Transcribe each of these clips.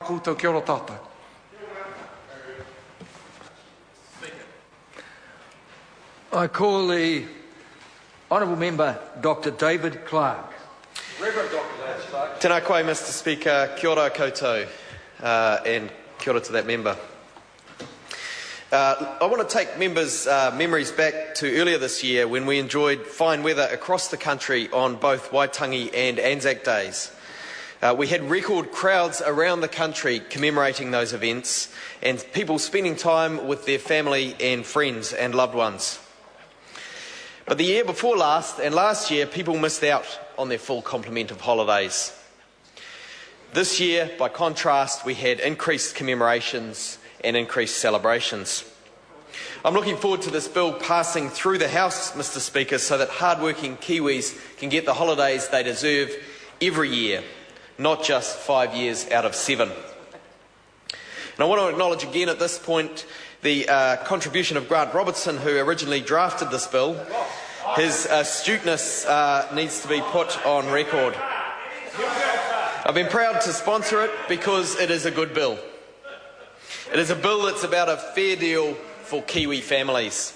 Koutou kia ora tātou. I call the Honourable Member Dr David Clark. Reverend Dr David Clark. Tēnā koe, Mr Speaker. Kia ora koutou, and kia ora to that member. I want to take members' memories back to earlier this year when we enjoyed fine weather across the country on both Waitangi and Anzac days. We had record crowds around the country commemorating those events and people spending time with their family and friends and loved ones. But the year before last and last year, people missed out on their full complement of holidays. This year, by contrast, we had increased commemorations and increased celebrations. I'm looking forward to this bill passing through the House, Mr Speaker, so that hard-working Kiwis can get the holidays they deserve every year, not just 5 years out of 7. And I want to acknowledge again at this point the contribution of Grant Robertson, who originally drafted this bill. His astuteness needs to be put on record. I've been proud to sponsor it because it is a good bill. It is a bill that's about a fair deal for Kiwi families.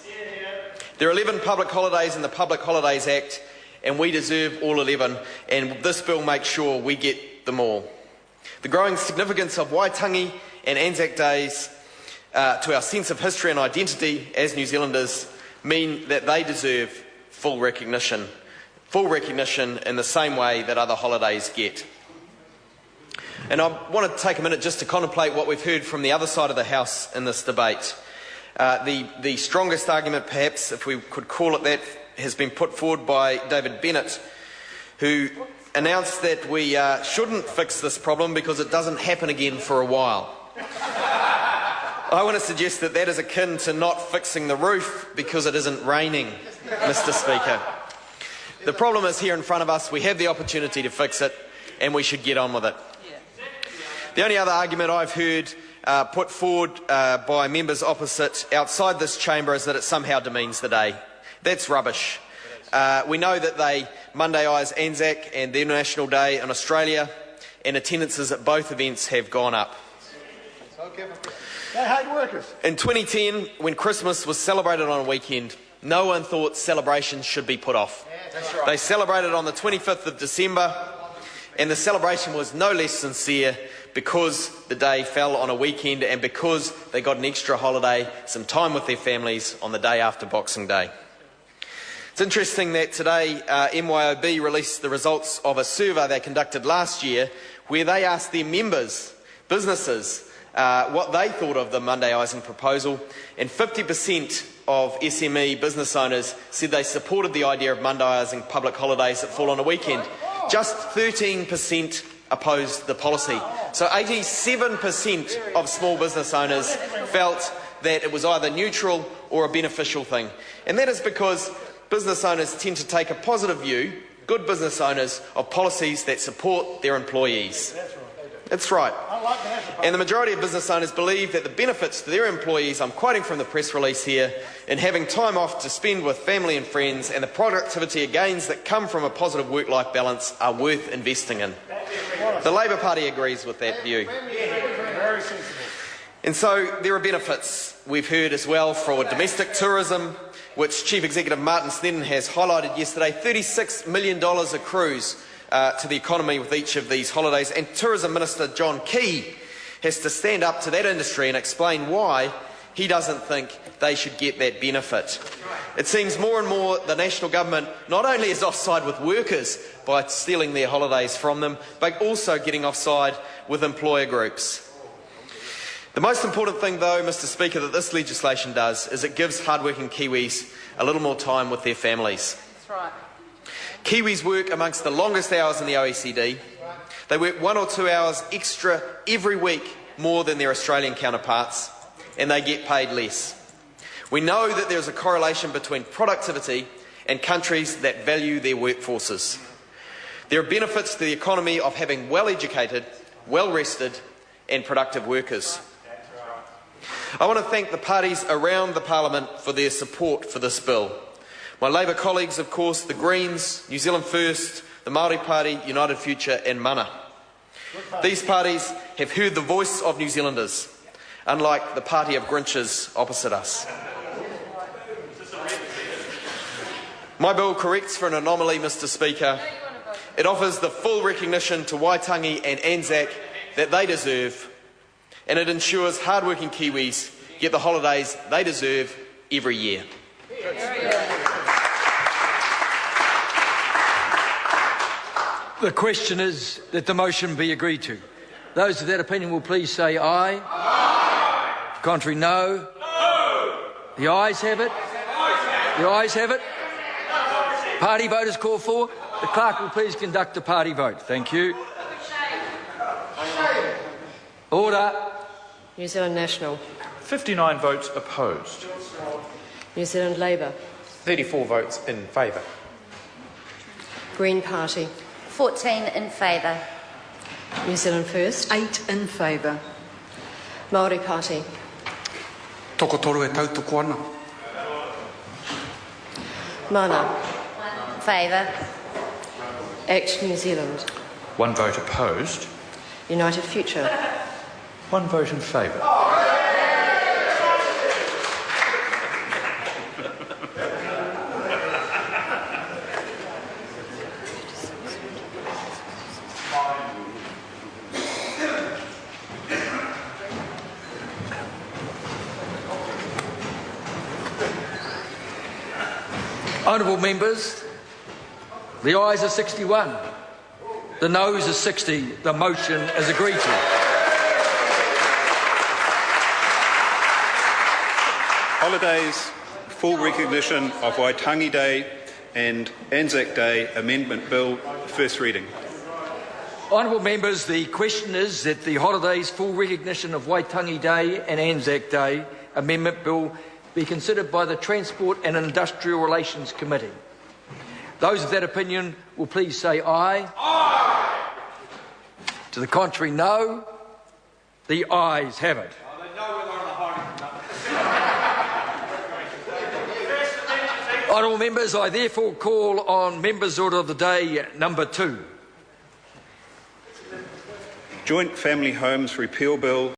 There are 11 public holidays in the Public Holidays Act, and we deserve all 11, and this bill makes sure we get them all. The growing significance of Waitangi and Anzac days to our sense of history and identity as New Zealanders mean that they deserve full recognition in the same way that other holidays get. And I want to take a minute just to contemplate what we've heard from the other side of the House in this debate. The strongest argument, perhaps, if we could call it that, has been put forward by David Bennett, who announced that we shouldn't fix this problem because it doesn't happen again for a while. I want to suggest that that is akin to not fixing the roof because it isn't raining, Mr Speaker. The problem is here in front of us. We have the opportunity to fix it, and we should get on with it. The only other argument I've heard put forward by members opposite outside this chamber is that it somehow demeans the day. That's rubbish. We know that they Monday-ise Anzac and their National Day in Australia, and attendances at both events have gone up. They hate workers. In 2010, when Christmas was celebrated on a weekend, no one thought celebrations should be put off. That's right. They celebrated on the 25th of December, and the celebration was no less sincere because the day fell on a weekend and because they got an extra holiday, some time with their families on the day after Boxing Day. It's interesting that today MYOB released the results of a survey they conducted last year where they asked their members, businesses, what they thought of the Monday-ising proposal, and 50% of SME business owners said they supported the idea of Monday-ising public holidays that fall on a weekend. Just 13% opposed the policy. So 87% of small business owners felt that it was either neutral or a beneficial thing. And that is because business owners tend to take a positive view, good business owners, of policies that support their employees. That's right. And the majority of business owners believe that the benefits to their employees, I'm quoting from the press release here, in having time off to spend with family and friends and the productivity gains that come from a positive work-life balance are worth investing in. The Labour Party agrees with that view. And so there are benefits we've heard as well for domestic tourism, which Chief Executive Martin Snedden has highlighted yesterday. $36 million accrues to the economy with each of these holidays, and Tourism Minister John Key has to stand up to that industry and explain why he doesn't think they should get that benefit. It seems more and more the national government not only is offside with workers by stealing their holidays from them, but also getting offside with employer groups. The most important thing, though, Mr Speaker, that this legislation does is it gives hardworking Kiwis a little more time with their families. That's right. Kiwis work amongst the longest hours in the OECD. They work 1 or 2 hours extra every week more than their Australian counterparts, and they get paid less. We know that there is a correlation between productivity and countries that value their workforces. There are benefits to the economy of having well-educated, well-rested and productive workers. I want to thank the parties around the Parliament for their support for this bill. My Labour colleagues, of course, the Greens, New Zealand First, the Māori Party, United Future and Mana. These parties have heard the voice of New Zealanders, unlike the party of Grinches opposite us. My bill corrects for an anomaly, Mr. Speaker. It offers the full recognition to Waitangi and Anzac that they deserve, and it ensures hard-working Kiwis get the holidays they deserve every year. The question is that the motion be agreed to. Those of that opinion will please say aye. Aye. Contrary, no. No. The ayes have it. The ayes have it. Party vote is called for. The clerk will please conduct the party vote. Thank you. Order. New Zealand National. 59 votes opposed. New Zealand Labour. 34 votes in favour. Green Party. 14 in favour. New Zealand First. 8 in favour. Māori Party. Toko toru e tautoko ana. Mana. Favour. Act New Zealand. 1 vote opposed. United Future. 1 vote in favour. Honourable members, the ayes are 61, the noes are 60. The motion is agreed to. Holidays, full recognition of Waitangi Day and Anzac Day Amendment Bill, first reading. Honourable members, the question is that the holidays, full recognition of Waitangi Day and Anzac Day Amendment Bill be considered by the Transport and Industrial Relations Committee. Those of that opinion will please say aye. Aye. To the contrary, no. The ayes have it. Honourable members, I therefore call on Members' Order of the Day number 2. Joint Family Homes Repeal Bill.